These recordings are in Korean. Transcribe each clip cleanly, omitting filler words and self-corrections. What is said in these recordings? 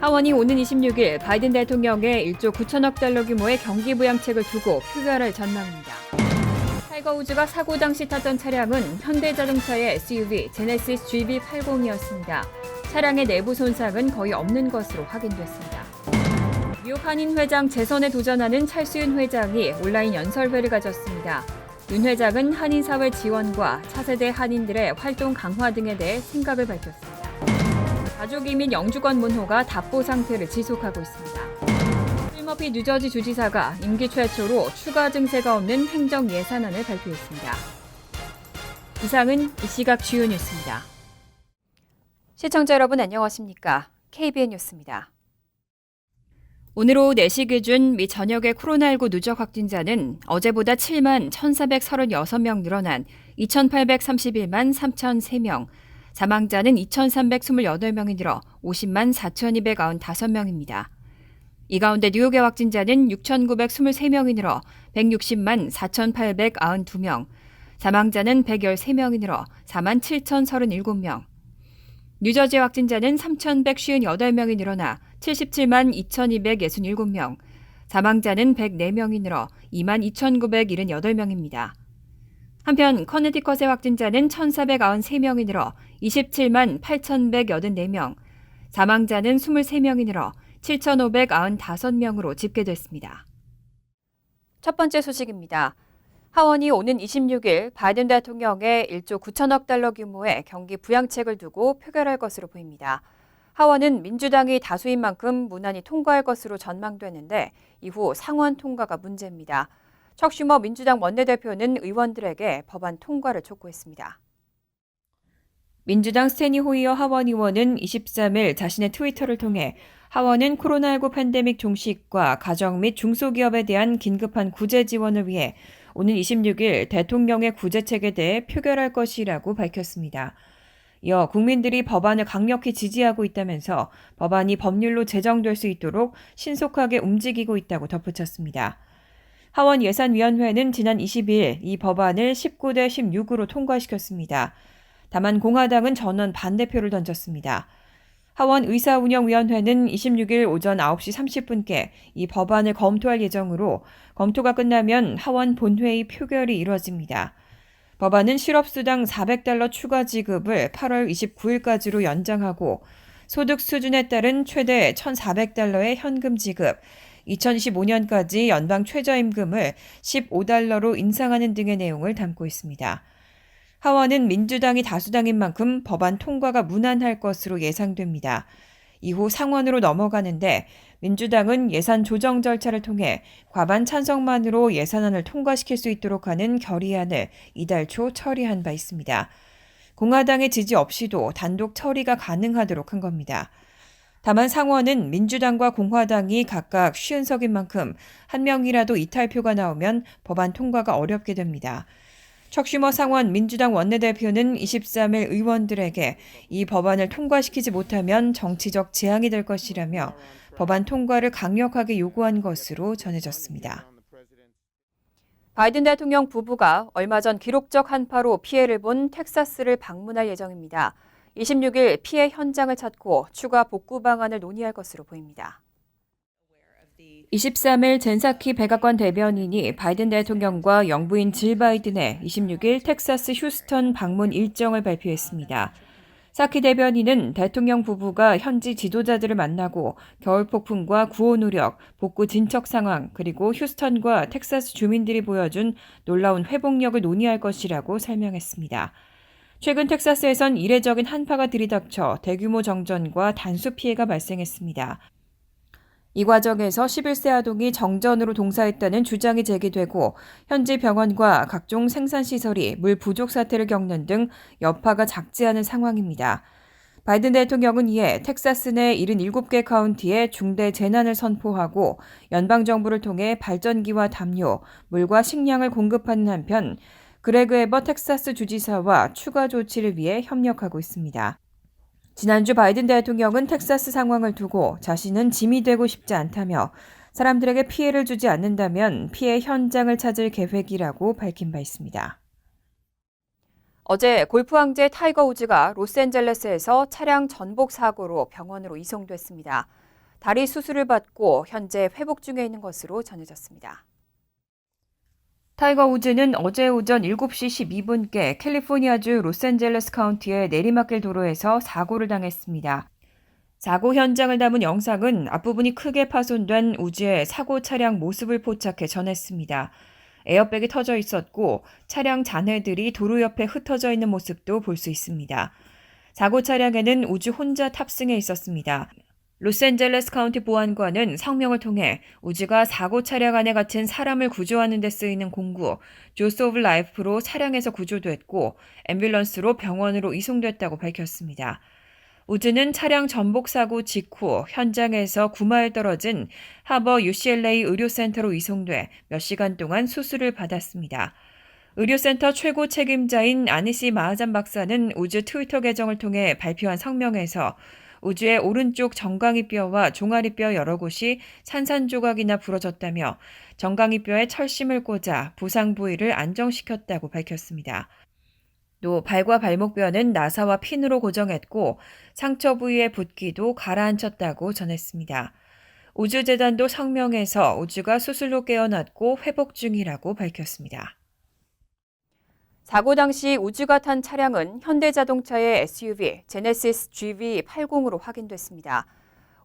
하원이 오는 26일 바이든 대통령의 1조 9천억 달러 규모의 경기 부양책을 두고 표결할 전망입니다. 타이거 우즈가 사고 당시 탔던 차량은 현대자동차의 SUV 제네시스 GV80이었습니다. 차량의 내부 손상은 거의 없는 것으로 확인됐습니다. 뉴욕 한인 회장 재선에 도전하는 찰스윤 회장이 온라인 연설회를 가졌습니다. 윤 회장은 한인사회 지원과 차세대 한인들의 활동 강화 등에 대해 생각을 밝혔습니다. 가족 이민 영주권 문호가 답보 상태를 지속하고 있습니다. 필 머피 뉴저지 주지사가 임기 최초로 추가 증세가 없는 행정 예산안을 발표했습니다. 이상은 이 시각 주요 뉴스입니다. 시청자 여러분 안녕하십니까? KBN 뉴스입니다. 오늘 오후 4시 기준 미 전역의 코로나19 누적 확진자는 어제보다 7만 1,436명 늘어난 2,831만 3,003명, 사망자는 2,328명이 늘어 50만 4,295명입니다. 이 가운데 뉴욕의 확진자는 6,923명이 늘어 160만 4,892명, 사망자는 113명이 늘어 4만 7,037명, 뉴저지 확진자는 3,158명이 늘어나 77만 2,267명, 사망자는 104명이 늘어 2만 2,978명입니다. 한편 커네티컷의 확진자는 1,493명이 늘어 27만 8,184명, 사망자는 23명이 늘어 7,595명으로 집계됐습니다. 첫 번째 소식입니다. 하원이 오는 26일 바이든 대통령의 1조 9천억 달러 규모의 경기 부양책을 두고 표결할 것으로 보입니다. 하원은 민주당이 다수인 만큼 무난히 통과할 것으로 전망되는데 이후 상원 통과가 문제입니다. 척 슈머 민주당 원내대표는 의원들에게 법안 통과를 촉구했습니다. 민주당 스테니 호이어 하원 의원은 23일 자신의 트위터를 통해 하원은 코로나19 팬데믹 종식과 가정 및 중소기업에 대한 긴급한 구제 지원을 위해 오는 26일 대통령의 구제책에 대해 표결할 것이라고 밝혔습니다. 이어 국민들이 법안을 강력히 지지하고 있다면서 법안이 법률로 제정될 수 있도록 신속하게 움직이고 있다고 덧붙였습니다. 하원 예산위원회는 지난 22일 이 법안을 19대 16으로 통과시켰습니다. 다만 공화당은 전원 반대표를 던졌습니다. 하원 의사운영위원회는 26일 오전 9시 30분께 이 법안을 검토할 예정으로 검토가 끝나면 하원 본회의 표결이 이뤄집니다. 법안은 실업수당 400달러 추가 지급을 8월 29일까지로 연장하고 소득 수준에 따른 최대 1,400달러의 현금 지급, 2025년까지 연방 최저임금을 15달러로 인상하는 등의 내용을 담고 있습니다. 하원은 민주당이 다수당인 만큼 법안 통과가 무난할 것으로 예상됩니다. 이후 상원으로 넘어가는데 민주당은 예산 조정 절차를 통해 과반 찬성만으로 예산안을 통과시킬 수 있도록 하는 결의안을 이달 초 처리한 바 있습니다. 공화당의 지지 없이도 단독 처리가 가능하도록 한 겁니다. 다만 상원은 민주당과 공화당이 각각 50석인 만큼 한 명이라도 이탈표가 나오면 법안 통과가 어렵게 됩니다. 척 슈머 상원 민주당 원내대표는 23일 의원들에게 이 법안을 통과시키지 못하면 정치적 재앙이 될 것이라며 법안 통과를 강력하게 요구한 것으로 전해졌습니다. 바이든 대통령 부부가 얼마 전 기록적 한파로 피해를 본 텍사스를 방문할 예정입니다. 26일 피해 현장을 찾고 추가 복구 방안을 논의할 것으로 보입니다. 23일 젠사키 백악관 대변인이 바이든 대통령과 영부인 질 바이든의 26일 텍사스 휴스턴 방문 일정을 발표했습니다. 사키 대변인은 대통령 부부가 현지 지도자들을 만나고 겨울 폭풍과 구호 노력, 복구 진척 상황, 그리고 휴스턴과 텍사스 주민들이 보여준 놀라운 회복력을 논의할 것이라고 설명했습니다. 최근 텍사스에선 이례적인 한파가 들이닥쳐 대규모 정전과 단수 피해가 발생했습니다. 이 과정에서 11세 아동이 정전으로 동사했다는 주장이 제기되고 현지 병원과 각종 생산시설이 물 부족 사태를 겪는 등 여파가 작지 않은 상황입니다. 바이든 대통령은 이에 텍사스 내 77개 카운티에 중대 재난을 선포하고 연방정부를 통해 발전기와 담요, 물과 식량을 공급하는 한편 그레그 에버 텍사스 주지사와 추가 조치를 위해 협력하고 있습니다. 지난주 바이든 대통령은 텍사스 상황을 두고 자신은 짐이 되고 싶지 않다며 사람들에게 피해를 주지 않는다면 피해 현장을 찾을 계획이라고 밝힌 바 있습니다. 어제 골프 황제 타이거 우즈가 로스앤젤레스에서 차량 전복 사고로 병원으로 이송됐습니다. 다리 수술을 받고 현재 회복 중에 있는 것으로 전해졌습니다. 타이거 우즈는 어제 오전 7시 12분께 캘리포니아주 로스앤젤레스 카운티의 내리막길 도로에서 사고를 당했습니다. 사고 현장을 담은 영상은 앞부분이 크게 파손된 우즈의 사고 차량 모습을 포착해 전했습니다. 에어백이 터져 있었고 차량 잔해들이 도로 옆에 흩어져 있는 모습도 볼 수 있습니다. 사고 차량에는 우즈 혼자 탑승해 있었습니다. 로스앤젤레스 카운티 보안관은 성명을 통해 우즈가 사고 차량 안에 갇힌 사람을 구조하는 데 쓰이는 공구 조스 오브 라이프로 차량에서 구조됐고 앰뷸런스로 병원으로 이송됐다고 밝혔습니다. 우즈는 차량 전복 사고 직후 현장에서 9마일 떨어진 하버 UCLA 의료센터로 이송돼 몇 시간 동안 수술을 받았습니다. 의료센터 최고 책임자인 아니시 마하잔 박사는 우즈 트위터 계정을 통해 발표한 성명에서 우즈의 오른쪽 정강이뼈와 종아리뼈 여러 곳이 산산조각이나 부러졌다며 정강이뼈에 철심을 꽂아 부상 부위를 안정시켰다고 밝혔습니다. 또 발과 발목뼈는 나사와 핀으로 고정했고 상처 부위의 붓기도 가라앉혔다고 전했습니다. 우즈재단도 성명에서 우즈가 수술로 깨어났고 회복 중이라고 밝혔습니다. 사고 당시 우즈가 탄 차량은 현대자동차의 SUV 제네시스 GV80으로 확인됐습니다.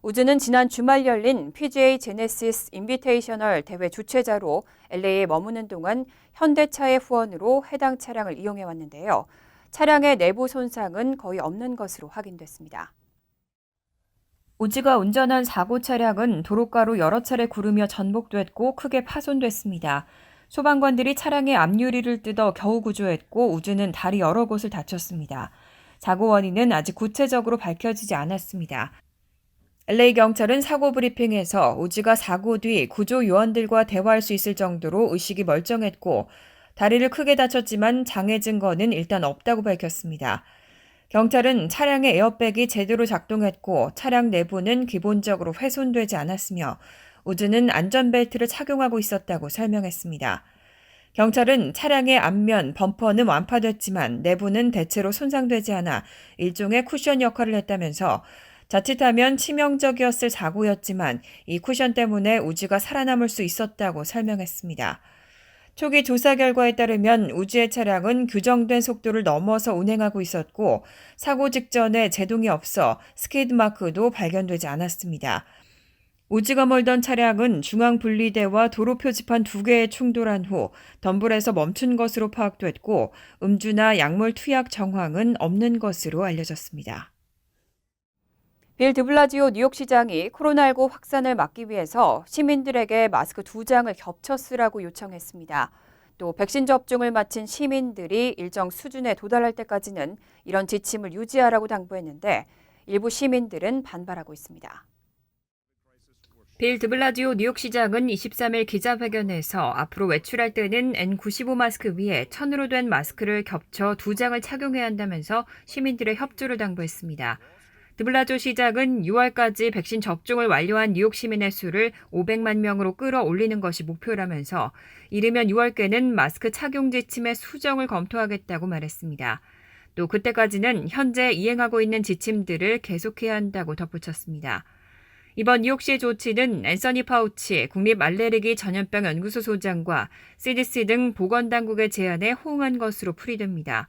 우즈는 지난 주말 열린 PGA 제네시스 인비테이셔널 대회 주최자로 LA에 머무는 동안 현대차의 후원으로 해당 차량을 이용해 왔는데요. 차량의 내부 손상은 거의 없는 것으로 확인됐습니다. 우즈가 운전한 사고 차량은 도로가로 여러 차례 구르며 전복됐고 크게 파손됐습니다. 소방관들이 차량의 앞유리를 뜯어 겨우 구조했고 우즈는 다리 여러 곳을 다쳤습니다. 사고 원인은 아직 구체적으로 밝혀지지 않았습니다. LA 경찰은 사고 브리핑에서 우즈가 사고 뒤 구조 요원들과 대화할 수 있을 정도로 의식이 멀쩡했고 다리를 크게 다쳤지만 장애 증거는 일단 없다고 밝혔습니다. 경찰은 차량의 에어백이 제대로 작동했고 차량 내부는 기본적으로 훼손되지 않았으며 우즈는 안전벨트를 착용하고 있었다고 설명했습니다. 경찰은 차량의 앞면 범퍼는 완파됐지만 내부는 대체로 손상되지 않아 일종의 쿠션 역할을 했다면서 자칫하면 치명적이었을 사고였지만 이 쿠션 때문에 우즈가 살아남을 수 있었다고 설명했습니다. 초기 조사 결과에 따르면 우즈의 차량은 규정된 속도를 넘어서 운행하고 있었고 사고 직전에 제동이 없어 스키드 마크도 발견되지 않았습니다. 우즈가 몰던 차량은 중앙 분리대와 도로 표지판 2개에 충돌한 후 덤불에서 멈춘 것으로 파악됐고 음주나 약물 투약 정황은 없는 것으로 알려졌습니다. 빌 드블라지오 뉴욕시장이 코로나19 확산을 막기 위해서 시민들에게 마스크 2장을 겹쳐 쓰라고 요청했습니다. 또 백신 접종을 마친 시민들이 일정 수준에 도달할 때까지는 이런 지침을 유지하라고 당부했는데 일부 시민들은 반발하고 있습니다. 빌 드블라지오 뉴욕시장은 23일 기자회견에서 앞으로 외출할 때는 N95 마스크 위에 천으로 된 마스크를 겹쳐 2장을 착용해야 한다면서 시민들의 협조를 당부했습니다. 드블라지오 시장은 6월까지 백신 접종을 완료한 뉴욕 시민의 수를 500만 명으로 끌어올리는 것이 목표라면서 이르면 6월께는 마스크 착용 지침의 수정을 검토하겠다고 말했습니다. 또 그때까지는 현재 이행하고 있는 지침들을 계속해야 한다고 덧붙였습니다. 이번 뉴욕시의 조치는 앤서니 파우치 국립알레르기 전염병 연구소 소장과 CDC 등 보건당국의 제안에 호응한 것으로 풀이됩니다.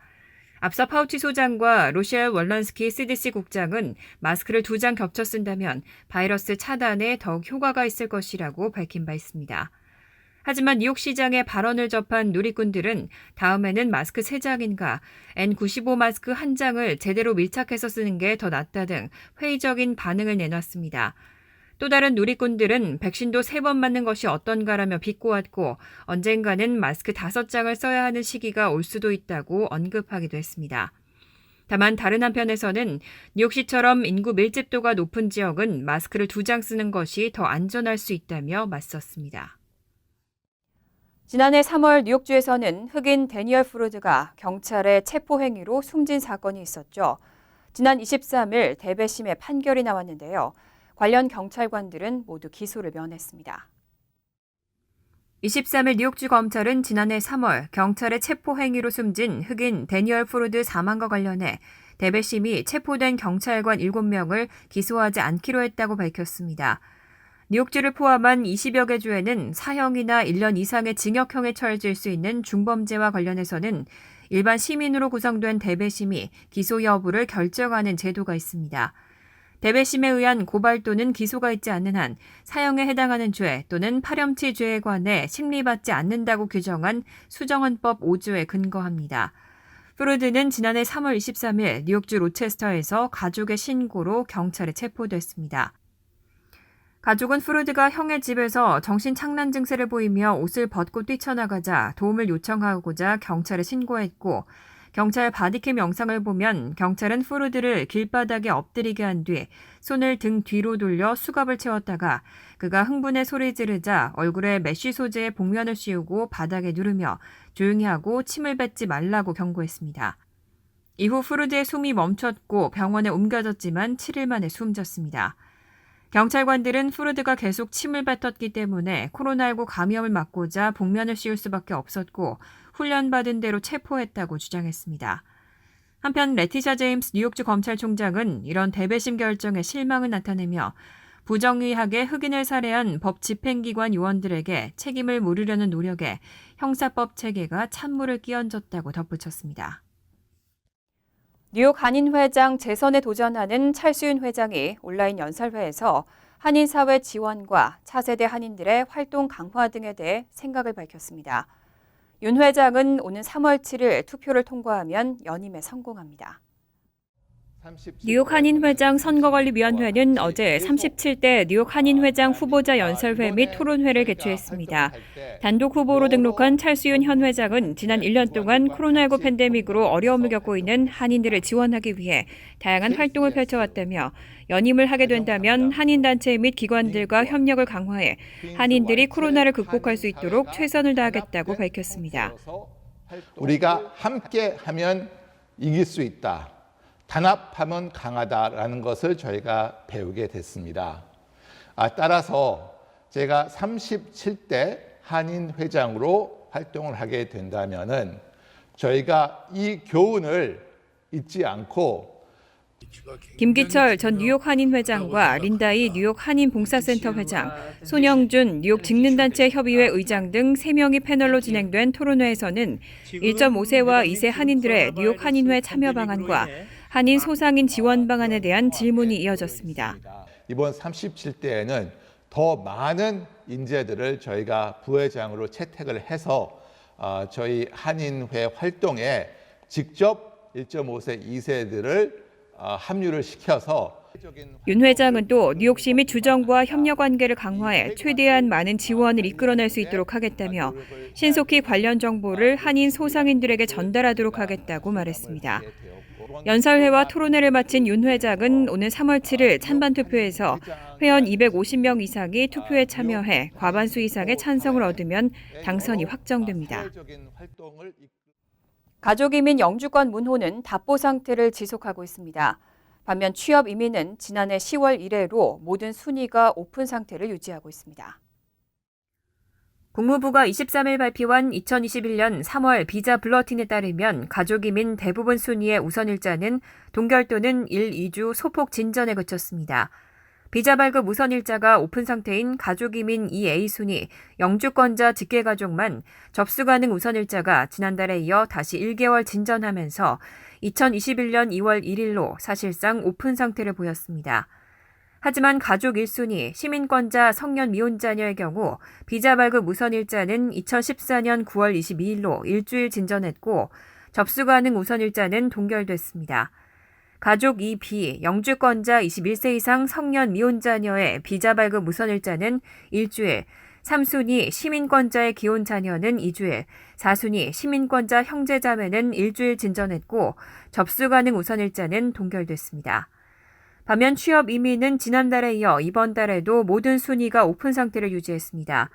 앞서 파우치 소장과 로셸 월런스키 CDC 국장은 마스크를 2장 겹쳐 쓴다면 바이러스 차단에 더욱 효과가 있을 것이라고 밝힌 바 있습니다. 하지만 뉴욕시장의 발언을 접한 누리꾼들은 다음에는 마스크 3장인가 N95 마스크 1장을 제대로 밀착해서 쓰는 게 더 낫다 등 회의적인 반응을 내놨습니다. 또 다른 누리꾼들은 백신도 3번 맞는 것이 어떤가라며 비꼬았고 언젠가는 마스크 5장을 써야 하는 시기가 올 수도 있다고 언급하기도 했습니다. 다만 다른 한편에서는 뉴욕시처럼 인구 밀집도가 높은 지역은 마스크를 2장 쓰는 것이 더 안전할 수 있다며 맞섰습니다. 지난해 3월 뉴욕주에서는 흑인 데니얼 프로드가 경찰의 체포 행위로 숨진 사건이 있었죠. 지난 23일 대배심의 판결이 나왔는데요. 관련 경찰관들은 모두 기소를 면했습니다. 23일 뉴욕주 검찰은 지난해 3월 경찰의 체포 행위로 숨진 흑인 데니얼 프로드 사망과 관련해 대배심이 체포된 경찰관 7명을 기소하지 않기로 했다고 밝혔습니다. 뉴욕주를 포함한 20여 개 주에는 사형이나 1년 이상의 징역형에 처해질 수 있는 중범죄와 관련해서는 일반 시민으로 구성된 대배심이 기소 여부를 결정하는 제도가 있습니다. 대배심에 의한 고발 또는 기소가 있지 않는 한 사형에 해당하는 죄 또는 파렴치 죄에 관해 심리받지 않는다고 규정한 수정헌법 5조에 근거합니다. 프루드는 지난해 3월 23일 뉴욕주 로체스터에서 가족의 신고로 경찰에 체포됐습니다. 가족은 프루드가 형의 집에서 정신착란 증세를 보이며 옷을 벗고 뛰쳐나가자 도움을 요청하고자 경찰에 신고했고, 경찰 바디캠 영상을 보면 경찰은 프루드를 길바닥에 엎드리게 한 뒤 손을 등 뒤로 돌려 수갑을 채웠다가 그가 흥분해 소리 지르자 얼굴에 메쉬 소재의 복면을 씌우고 바닥에 누르며 조용히 하고 침을 뱉지 말라고 경고했습니다. 이후 프루드의 숨이 멈췄고 병원에 옮겨졌지만 7일 만에 숨졌습니다. 경찰관들은 프루드가 계속 침을 뱉었기 때문에 코로나19 감염을 막고자 복면을 씌울 수밖에 없었고 훈련받은 대로 체포했다고 주장했습니다. 한편 레티샤 제임스 뉴욕주 검찰총장은 이런 대배심 결정에 실망을 나타내며 부정의하게 흑인을 살해한 법 집행기관 요원들에게 책임을 물으려는 노력에 형사법 체계가 찬물을 끼얹었다고 덧붙였습니다. 뉴욕 한인회장 재선에 도전하는 찰수윤 회장이 온라인 연설회에서 한인사회 지원과 차세대 한인들의 활동 강화 등에 대해 생각을 밝혔습니다. 윤 회장은 오는 3월 7일 투표를 통과하면 연임에 성공합니다. 뉴욕 한인회장 선거관리위원회는 어제 37대 뉴욕 한인회장 후보자 연설회 및 토론회를 개최했습니다. 단독 후보로 등록한 찰수윤 현 회장은 지난 1년 동안 코로나19 팬데믹으로 어려움을 겪고 있는 한인들을 지원하기 위해 다양한 활동을 펼쳐왔다며 연임을 하게 된다면 한인단체 및 기관들과 협력을 강화해 한인들이 코로나를 극복할 수 있도록 최선을 다하겠다고 밝혔습니다. 우리가 함께하면 이길 수 있다. 단합하면 강하다라는 것을 저희가 배우게 됐습니다. 따라서 제가 37대 한인 회장으로 활동을 하게 된다면은 저희가 이 교훈을 잊지 않고 김기철 전 뉴욕 한인 회장과 린다이 뉴욕 한인 봉사센터 회장, 손영준 뉴욕 직능단체 협의회 의장 등 3명이 패널로 진행된 토론회에서는 1.5세와 2세 한인들의 뉴욕 한인회 참여 방안과 한인 소상인 지원 방안에 대한 질문이 이어졌습니다. 이번 37대에는 더 많은 인재들을 저희가 부회장으로 채택을 해서 저희 한인회 활동에 직접 1.5세, 2세들을 합류를 시켜서 윤 회장은 또 뉴욕시 및 주정부와 협력 관계를 강화해 최대한 많은 지원을 이끌어낼 수 있도록 하겠다며 신속히 관련 정보를 한인 소상인들에게 전달하도록 하겠다고 말했습니다. 연설회와 토론회를 마친 윤 회장은 오늘 3월 7일 찬반 투표에서 회원 250명 이상이 투표에 참여해 과반수 이상의 찬성을 얻으면 당선이 확정됩니다. 가족 이민 영주권 문호는 답보 상태를 지속하고 있습니다. 반면 취업 이민은 지난해 10월 이래로 모든 순위가 오픈 상태를 유지하고 있습니다. 국무부가 23일 발표한 2021년 3월 비자 블러틴에 따르면 가족 이민 대부분 순위의 우선 일자는 동결 또는 1, 2주 소폭 진전에 그쳤습니다. 비자 발급 우선 일자가 오픈 상태인 가족 이민 2A 순위, 영주권자 직계 가족만 접수 가능 우선 일자가 지난달에 이어 다시 1개월 진전하면서 2021년 2월 1일로 사실상 오픈 상태를 보였습니다. 하지만 가족 1순위, 시민권자 성년 미혼자녀의 경우 비자 발급 우선 일자는 2014년 9월 22일로 일주일 진전했고 접수 가능 우선 일자는 동결됐습니다. 가족 2B, 영주권자 21세 이상 성년 미혼자녀의 비자 발급 우선 일자는 일주일, 3순위 시민권자의 기혼 자녀는 2주일, 4순위 시민권자 형제자매는 일주일 진전했고 접수 가능 우선 일자는 동결됐습니다. 반면 취업 이민은 지난달에 이어 이번 달에도 모든 순위가 오픈 상태를 유지했습니다.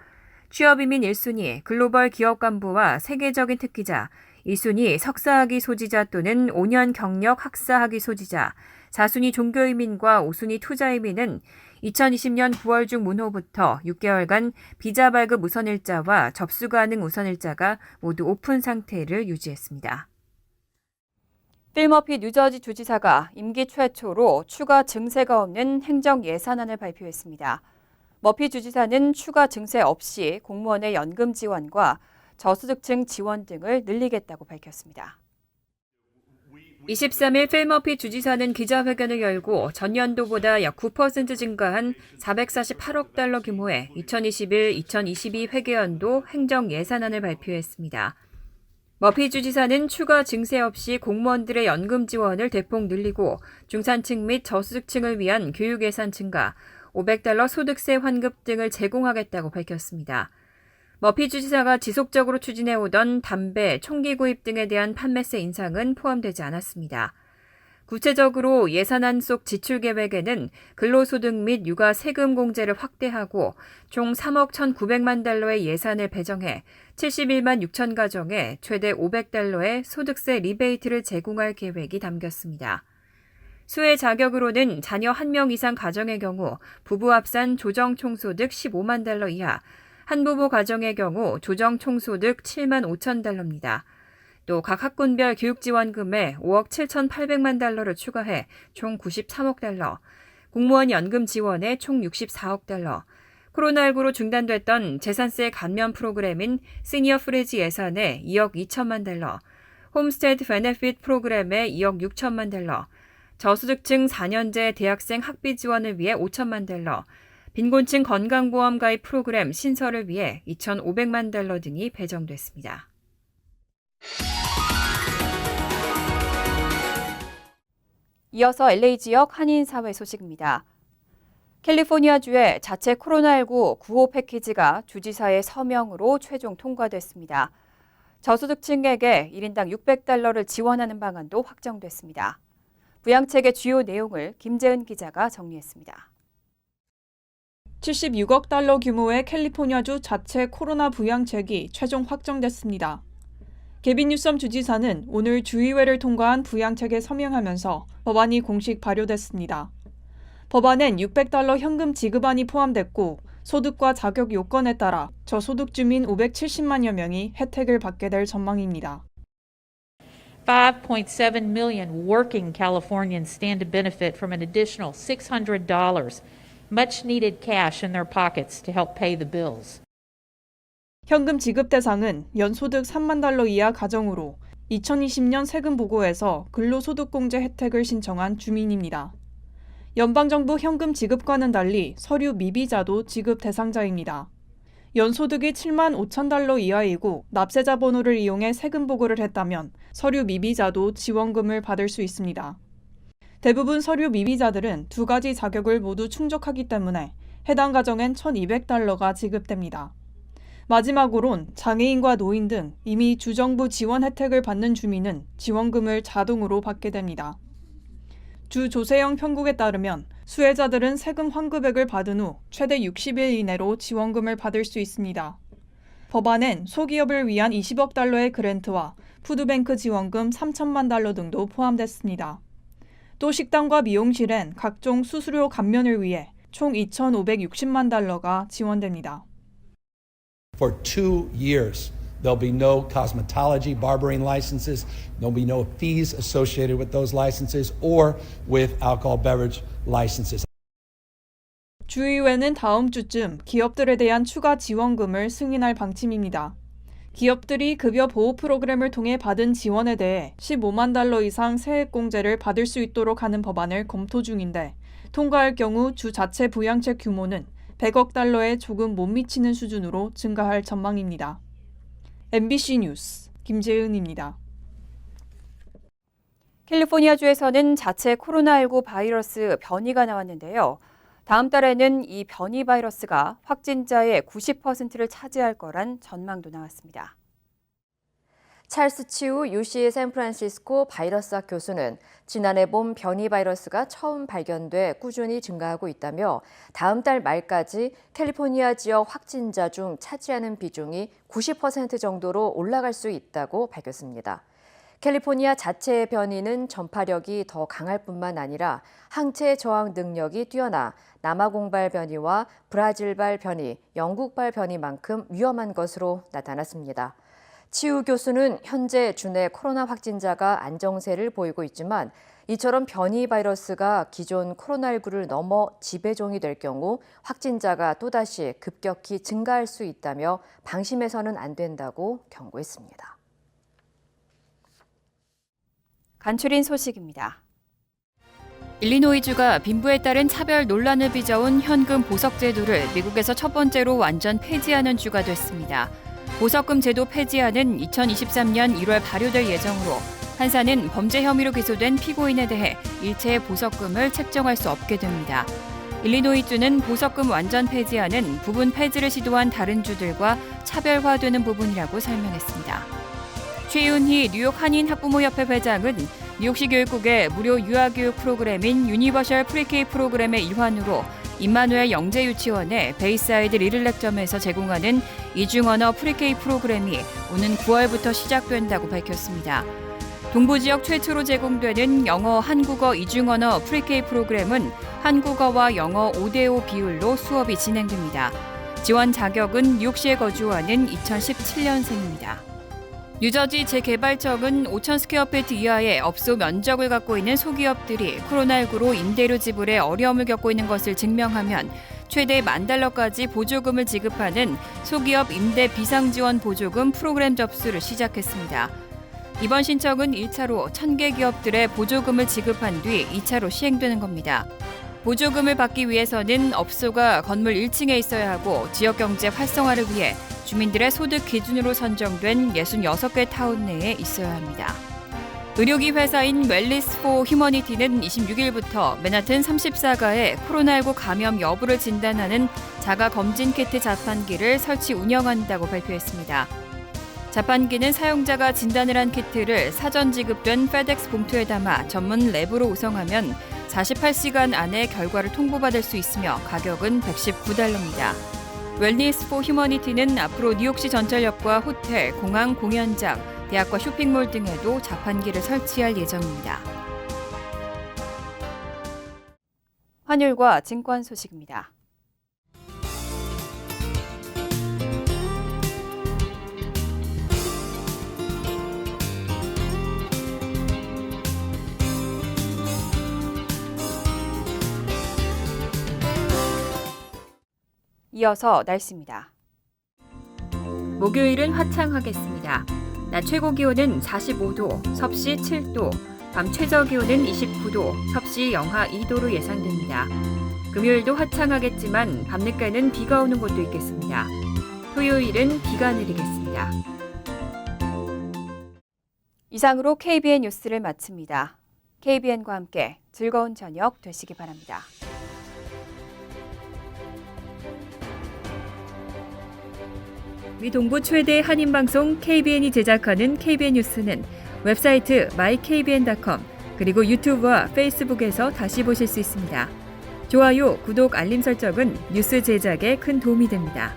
취업 이민 1순위 글로벌 기업 간부와 세계적인 특기자, 2순위 석사학위 소지자 또는 5년 경력 학사학위 소지자, 4순위 종교 이민과 5순위 투자 이민은 2020년 9월 중 문호부터 6개월간 비자 발급 우선 일자와 접수 가능 우선 일자가 모두 오픈 상태를 유지했습니다. 필머피 뉴저지 주지사가 임기 최초로 추가 증세가 없는 행정 예산안을 발표했습니다. 머피 주지사는 추가 증세 없이 공무원의 연금 지원과 저소득층 지원 등을 늘리겠다고 밝혔습니다. 23일 필머피 주지사는 기자회견을 열고 전년도보다 약 9% 증가한 448억 달러 규모의 2021-2022 회계연도 행정 예산안을 발표했습니다. 머피 주지사는 추가 증세 없이 공무원들의 연금 지원을 대폭 늘리고 중산층 및 저소득층을 위한 교육 예산 증가, $500 소득세 환급 등을 제공하겠다고 밝혔습니다. 머피 주지사가 지속적으로 추진해오던 담배, 총기 구입 등에 대한 판매세 인상은 포함되지 않았습니다. 구체적으로 예산안 속 지출 계획에는 근로소득 및 육아 세금 공제를 확대하고 총 3억 1,900만 달러의 예산을 배정해 71만 6천 가정에 최대 $500의 소득세 리베이트를 제공할 계획이 담겼습니다. 수혜 자격으로는 자녀 1명 이상 가정의 경우 부부 합산 조정 총소득 15만 달러 이하, 한부부 가정의 경우 조정 총소득 7만 5천 달러입니다. 또 각 학군별 교육지원금에 5억 7,800만 달러를 추가해 총 93억 달러, 공무원 연금 지원에 총 64억 달러, 코로나19로 중단됐던 재산세 감면 프로그램인 시니어 프리지 예산에 2억 2천만 달러, 홈스테드 베네핏 프로그램에 2억 6천만 달러, 저소득층 4년제 대학생 학비 지원을 위해 5천만 달러, 빈곤층 건강보험 가입 프로그램 신설을 위해 2,500만 달러 등이 배정됐습니다. 이어서 LA 지역 한인사회 소식입니다. 캘리포니아주의 자체 코로나19 구호 패키지가 주지사의 서명으로 최종 통과됐습니다. 저소득층에게 1인당 $600를 지원하는 방안도 확정됐습니다. 부양책의 주요 내용을 김재은 기자가 정리했습니다. 76억 달러 규모의 캘리포니아주 자체 코로나 부양책이 최종 확정됐습니다. 게빈 뉴섬 주지사는 오늘 주의회를 통과한 부양책에 서명하면서 법안이 공식 발효됐습니다. 법안엔 $600 현금 지급안이 포함됐고 소득과 자격 요건에 따라 저소득 주민 570만여 명이 혜택을 받게 될 전망입니다. 5.7 million working Californians stand to benefit from an additional $600, much needed cash in their pockets to help pay the bills. 현금 지급 대상은 연소득 3만 달러 이하 가정으로 2020년 세금 보고에서 근로소득공제 혜택을 신청한 주민입니다. 연방정부 현금 지급과는 달리 서류 미비자도 지급 대상자입니다. 연소득이 7만 5천 달러 이하이고 납세자 번호를 이용해 세금 보고를 했다면 서류 미비자도 지원금을 받을 수 있습니다. 대부분 서류 미비자들은 두 가지 자격을 모두 충족하기 때문에 해당 가정엔 $1,200가 지급됩니다. 마지막으론 장애인과 노인 등 이미 주정부 지원 혜택을 받는 주민은 지원금을 자동으로 받게 됩니다. 주 조세영 편국에 따르면 수혜자들은 세금 환급액을 받은 후 최대 60일 이내로 지원금을 받을 수 있습니다. 법안엔 소기업을 위한 $20억 달러의 그랜트와 푸드뱅크 지원금 3천만 달러 등도 포함됐습니다. 또 식당과 미용실엔 각종 수수료 감면을 위해 총 2,560만 달러가 지원됩니다. For 2 years, there'll be no cosmetology, barbering licenses. There'll be no fees associated with those licenses or with alcohol beverage licenses. 주의회는 다음 주쯤 기업들에 대한 추가 지원금을 승인할 방침입니다. 기업들이 급여 보호 프로그램을 통해 받은 지원에 대해 15만 달러 이상 세액공제를 받을 수 있도록 하는 법안을 검토 중인데 통과할 경우 주 자체 부양책 규모는 100억 달러에 조금 못 미치는 수준으로 증가할 전망입니다. MBC 뉴스 김재은입니다. 캘리포니아주에서는 자체 코로나19 바이러스 변이가 나왔는데요. 다음 달에는 이 변이 바이러스가 확진자의 90%를 차지할 거란 전망도 나왔습니다. 찰스 치우 UC 샌프란시스코 바이러스학 교수는 지난해 봄 변이 바이러스가 처음 발견돼 꾸준히 증가하고 있다며 다음 달 말까지 캘리포니아 지역 확진자 중 차지하는 비중이 90% 정도로 올라갈 수 있다고 밝혔습니다. 캘리포니아 자체의 변이는 전파력이 더 강할 뿐만 아니라 항체 저항 능력이 뛰어나 남아공발 변이와 브라질발 변이, 영국발 변이만큼 위험한 것으로 나타났습니다. 치우 교수는 현재 주내 코로나 확진자가 안정세를 보이고 있지만 이처럼 변이 바이러스가 기존 코로나19를 넘어 지배종이 될 경우 확진자가 또다시 급격히 증가할 수 있다며 방심해서는 안 된다고 경고했습니다. 간추린 소식입니다. 일리노이주가 빈부에 따른 차별 논란을 빚어온 현금 보석 제도를 미국에서 첫 번째로 완전 폐지하는 주가 됐습니다. 보석금 제도 폐지안은 2023년 1월 발효될 예정으로 판사는 범죄 혐의로 기소된 피고인에 대해 일체의 보석금을 책정할 수 없게 됩니다. 일리노이주는 보석금 완전 폐지안은 부분 폐지를 시도한 다른 주들과 차별화되는 부분이라고 설명했습니다. 최윤희 뉴욕 한인학부모협회 회장은 뉴욕시 교육국의 무료 유아교육 프로그램인 유니버셜 프리케이 프로그램의 일환으로 임마누엘 영재유치원의 베이사이드 리를렉점에서 제공하는 이중언어 프리케이 프로그램이 오는 9월부터 시작된다고 밝혔습니다. 동부지역 최초로 제공되는 영어, 한국어 이중언어 프리케이 프로그램은 한국어와 영어 5대5 비율로 수업이 진행됩니다. 지원 자격은 뉴욕시에 거주하는 2017년생입니다. 뉴저지 재개발청은 5,000 스퀘어피트 이하의 업소 면적을 갖고 있는 소기업들이 코로나19로 임대료 지불에 어려움을 겪고 있는 것을 증명하면 최대 $10,000까지 보조금을 지급하는 소기업 임대 비상지원 보조금 프로그램 접수를 시작했습니다. 이번 신청은 1차로 1,000개 기업들의 보조금을 지급한 뒤 2차로 시행되는 겁니다. 보조금을 받기 위해서는 업소가 건물 1층에 있어야 하고 지역경제 활성화를 위해 주민들의 소득 기준으로 선정된 66개 타운 내에 있어야 합니다. 의료기 회사인 웰리스 포 휴머니티는 26일부터 맨하튼 34가에 코로나19 감염 여부를 진단하는 자가 검진 키트 자판기를 설치 운영한다고 발표했습니다. 자판기는 사용자가 진단을 한 키트를 사전 지급된 페덱스 봉투에 담아 전문 랩으로 우성하면 48시간 안에 결과를 통보받을 수 있으며 가격은 $119입니다. 웰니스 포 휴머니티는 앞으로 뉴욕시 전철역과 호텔, 공항, 공연장, 대학과 쇼핑몰 등에도 자판기를 설치할 예정입니다. 환율과 증권 소식입니다. 이어서 날씨입니다. 목요일은 화창하겠습니다. 낮 최고 기온은 45도, 섭씨 7도, 밤 최저 기온은 29도, 섭씨 영하 2도로 예상됩니다. 금요일도 화창하겠지만 밤늦게는 비가 오는 곳도 있겠습니다. 토요일은 비가 내리겠습니다. 이상으로 KBN 뉴스를 마칩니다. KBN과 함께 즐거운 저녁 되시기 바랍니다. 미 동부 최대 한인방송 KBN이 제작하는 KBN 뉴스는 웹사이트 mykbn.com 그리고 유튜브와 페이스북에서 다시 보실 수 있습니다. 좋아요, 구독, 알림 설정은 뉴스 제작에 큰 도움이 됩니다.